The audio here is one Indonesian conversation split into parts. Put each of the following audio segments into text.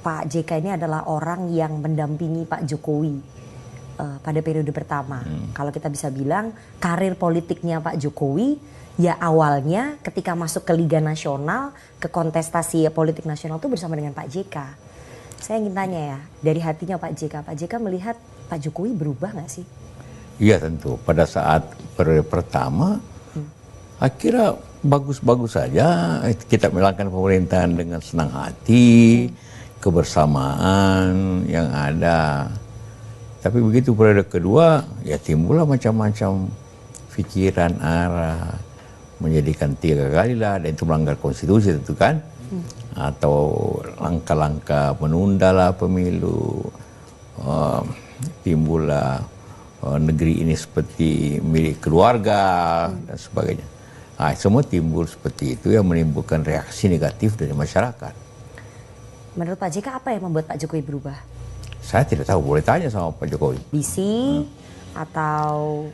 Pak JK ini adalah orang yang mendampingi Pak Jokowi pada periode pertama. Kalau kita bisa bilang karir politiknya Pak Jokowi ya awalnya ketika masuk ke Liga Nasional, ke kontestasi politik nasional itu bersama dengan Pak JK. Saya ingin tanya ya, dari hatinya Pak JK melihat Pak Jokowi berubah nggak sih? Iya tentu, pada saat periode pertama akhirnya bagus-bagus saja kita menjalankan pemerintahan dengan senang hati, kebersamaan yang ada. Tapi begitu periode kedua ya timbullah macam-macam pikiran arah menjadikan 3 kali lah, dan itu melanggar konstitusi tentu kan, atau langkah-langkah menundalah pemilu, timbullah negeri ini seperti milik keluarga dan sebagainya. Nah, semua timbul seperti itu yang menimbulkan reaksi negatif dari masyarakat. Menurut Pak JK apa yang membuat Pak Jokowi berubah? Saya tidak tahu, boleh tanya sama Pak Jokowi. Visi atau...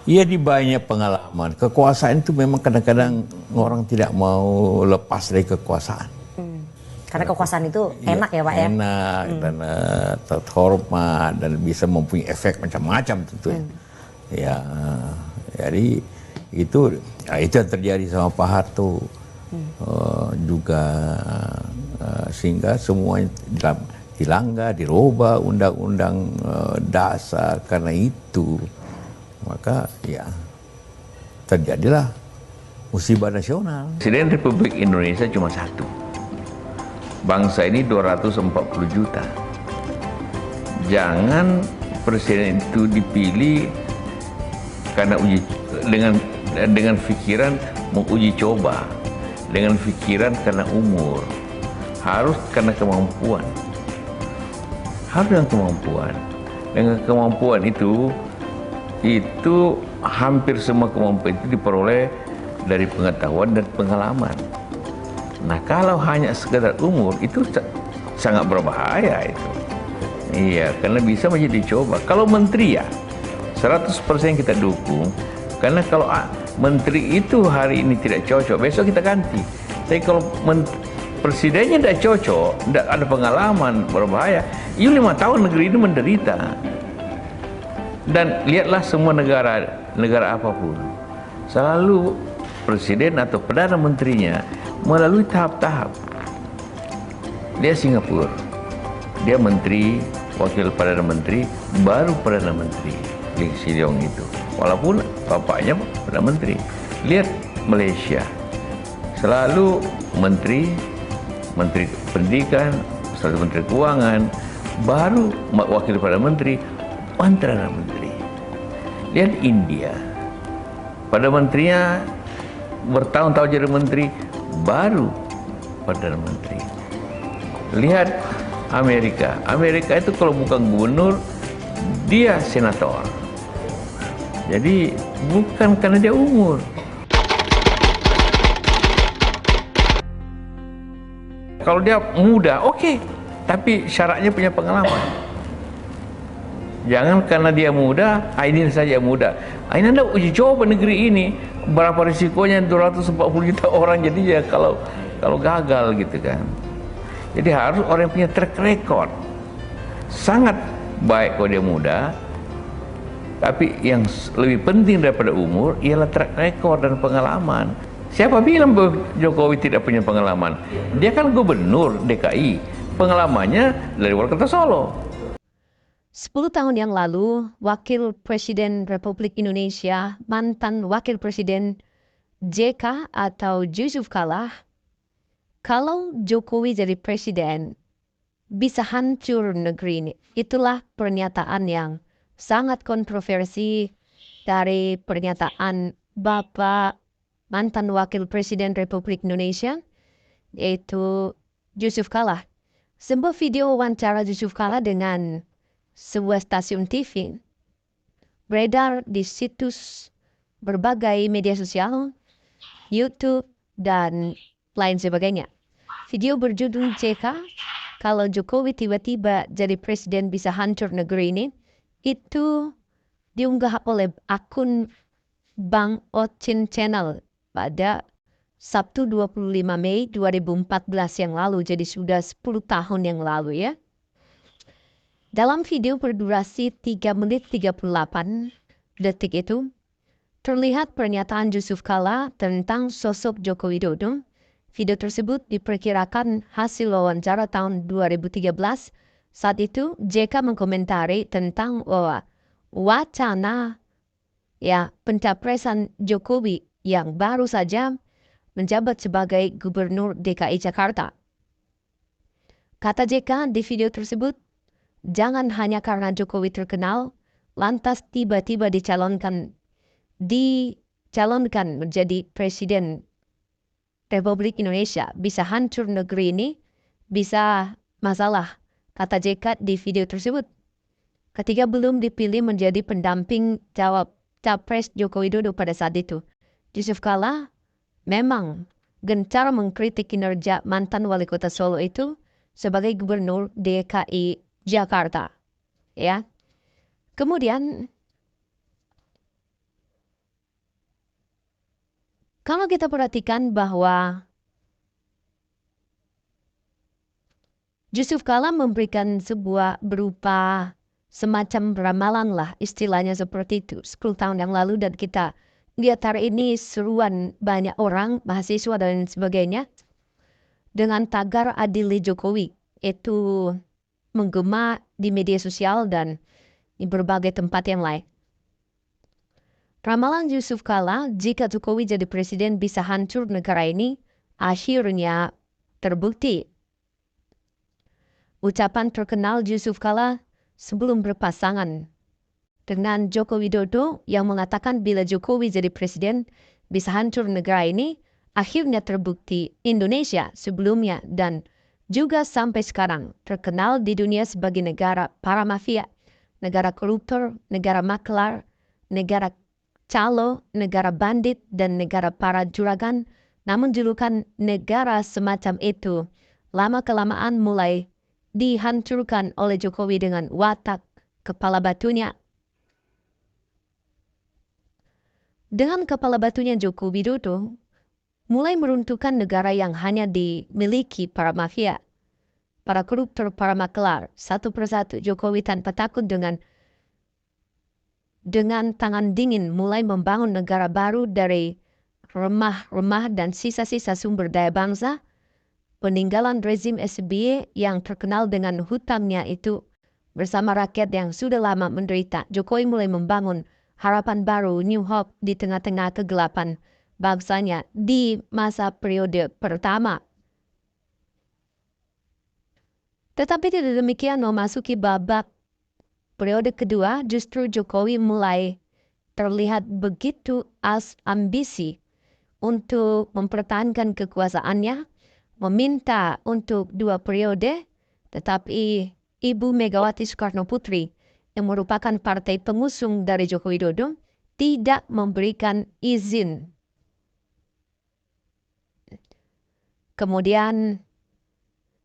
Iya, di banyak pengalaman. Kekuasaan itu memang kadang-kadang orang tidak mau lepas dari kekuasaan. Karena kekuasaan itu enak ya Pak ya? Enak dan terhormat dan bisa mempunyai efek macam-macam tentunya. Ya, jadi itu yang terjadi sama Pak Harto juga, sehingga semuanya dilanggar, dirubah undang-undang dasar. Karena itu maka ya terjadilah musibah nasional. Presiden Republik Indonesia cuma satu. Bangsa ini 240 juta. Jangan presiden itu dipilih karena dengan pikiran menguji coba, dengan pikiran karena umur. Harus karena kemampuan. Harus dengan kemampuan. Dengan kemampuan itu hampir semua kemampuan itu diperoleh dari pengetahuan dan pengalaman. Nah, kalau hanya sekedar umur itu sangat berbahaya itu. Iya, karena bisa menjadi coba. Kalau menteri ya 100% kita dukung. Karena kalau menteri itu hari ini tidak cocok, besok kita ganti. Tapi kalau presidennya tidak cocok, tidak ada pengalaman, berbahaya. 5 tahun negeri ini menderita. Dan lihatlah semua negara apapun, selalu presiden atau perdana menterinya melalui tahap-tahap. Dia Singapura, dia menteri, wakil perdana menteri, baru perdana menteri Lee Hsien Loong itu, walaupun bapaknya perdana menteri. Lihat Malaysia, selalu menteri pendidikan, selalu menteri keuangan, baru wakil perdana menteri, perdana menteri. Lihat India, pada menterinya bertahun-tahun jadi menteri, baru perdana menteri. Lihat Amerika itu kalau bukan gubernur, dia senator. Jadi bukan karena dia umur. Kalau dia muda, oke, tapi syaratnya punya pengalaman. Jangan karena dia muda, ini saja muda. Ini Anda uji coba negeri ini, berapa risikonya 240 juta orang jadi ya kalau gagal gitu kan. Jadi harus orang yang punya track record. Sangat baik kalau dia muda, tapi yang lebih penting daripada umur ialah track record dan pengalaman. Siapa bilang bahwa Jokowi tidak punya pengalaman? Dia kan gubernur DKI, pengalamannya dari wali kota Solo. 10 tahun yang lalu, Wakil Presiden Republik Indonesia, mantan Wakil Presiden JK atau Yusuf Kala, kalau Jokowi jadi presiden, bisa hancur negeri ini. Itulah pernyataan yang sangat kontroversi dari pernyataan Bapak mantan Wakil Presiden Republik Indonesia, yaitu Yusuf Kala. Sebuah video wawancara Yusuf Kala dengan sebuah stasiun TV beredar di situs berbagai media sosial, YouTube, dan lain sebagainya. Video berjudul JK, kalau Jokowi tiba-tiba jadi presiden bisa hancur negeri ini, itu diunggah oleh akun Bang Ocin Channel pada Sabtu 25 Mei 2014 yang lalu, jadi sudah 10 tahun yang lalu ya. Dalam video berdurasi 3 menit 38 detik itu, terlihat pernyataan Yusuf Kala tentang sosok Joko Widodo. Video tersebut diperkirakan hasil wawancara tahun 2013. Saat itu, JK mengkomentari tentang wacana pencapresan Jokowi yang baru saja menjabat sebagai Gubernur DKI Jakarta. Kata JK di video tersebut, jangan hanya karena Jokowi terkenal, lantas tiba-tiba dicalonkan menjadi Presiden Republik Indonesia. Bisa hancur negeri ini, bisa masalah, kata JK di video tersebut. Ketika belum dipilih menjadi pendamping Capres Joko Widodo pada saat itu, Yusuf Kala memang gencar mengkritik kinerja mantan wali kota Solo itu sebagai Gubernur DKI Jakarta. Ya. Kemudian kalau kita perhatikan bahwa Yusuf Kala memberikan sebuah berupa semacam ramalan lah, istilahnya seperti itu, 10 tahun yang lalu, dan kita lihat hari ini seruan banyak orang, mahasiswa dan sebagainya, dengan tagar Adili Jokowi. Itu menggema di media sosial dan di berbagai tempat yang lain. Ramalan Yusuf Kala, jika Jokowi jadi presiden bisa hancur negara ini, akhirnya terbukti. Ucapan terkenal Yusuf Kala sebelum berpasangan dengan Joko Widodo yang mengatakan bila Jokowi jadi presiden bisa hancur negara ini, akhirnya terbukti. Indonesia sebelumnya dan juga sampai sekarang terkenal di dunia sebagai negara para mafia, negara koruptor, negara maklar, negara calo, negara bandit, dan negara para juragan. Namun julukan negara semacam itu lama-kelamaan mulai dihancurkan oleh Jokowi dengan watak kepala batunya. Dengan kepala batunya Joko Widodo, mulai meruntuhkan negara yang hanya dimiliki para mafia, para koruptor, para maklar. Satu persatu Jokowi tanpa takut dengan tangan dingin mulai membangun negara baru dari remah-remah dan sisa-sisa sumber daya bangsa. Peninggalan rezim SBY yang terkenal dengan hutangnya itu bersama rakyat yang sudah lama menderita. Jokowi mulai membangun harapan baru, New Hope, di tengah-tengah kegelapan bangsanya di masa periode pertama. Tetapi tidak demikian, memasuki babak periode kedua, justru Jokowi mulai terlihat begitu ambisi untuk mempertahankan kekuasaannya, meminta untuk 2 periode, tetapi Ibu Megawati Soekarno Putri yang merupakan partai pengusung dari Joko Widodo tidak memberikan izin. Kemudian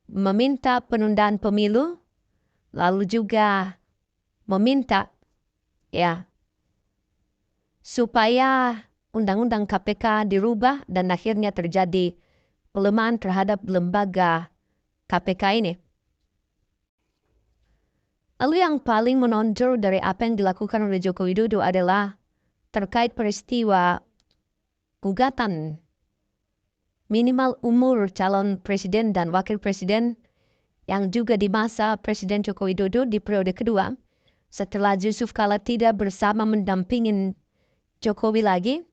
meminta penundaan pemilu, lalu juga meminta supaya undang-undang KPK dirubah dan akhirnya terjadi pelemahan terhadap lembaga KPK ini. Lalu yang paling menonjol dari apa yang dilakukan oleh Joko Widodo adalah terkait peristiwa gugatan minimal umur calon presiden dan wakil presiden yang juga di masa Presiden Joko Widodo di periode kedua. Setelah Yusuf Kala tidak bersama mendampingin Jokowi lagi,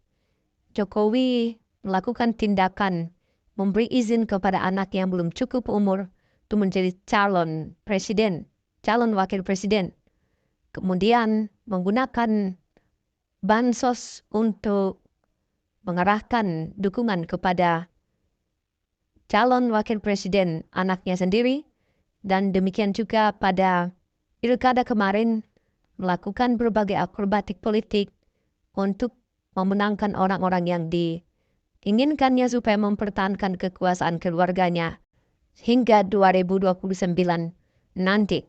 Jokowi melakukan tindakan memberi izin kepada anak yang belum cukup umur untuk menjadi calon presiden, calon wakil presiden. Kemudian menggunakan bansos untuk mengarahkan dukungan kepada calon wakil presiden anaknya sendiri. Dan demikian juga pada pilkada kemarin melakukan berbagai akrobatik politik untuk memenangkan orang-orang yang diinginkannya supaya mempertahankan kekuasaan keluarganya hingga 2029 nanti.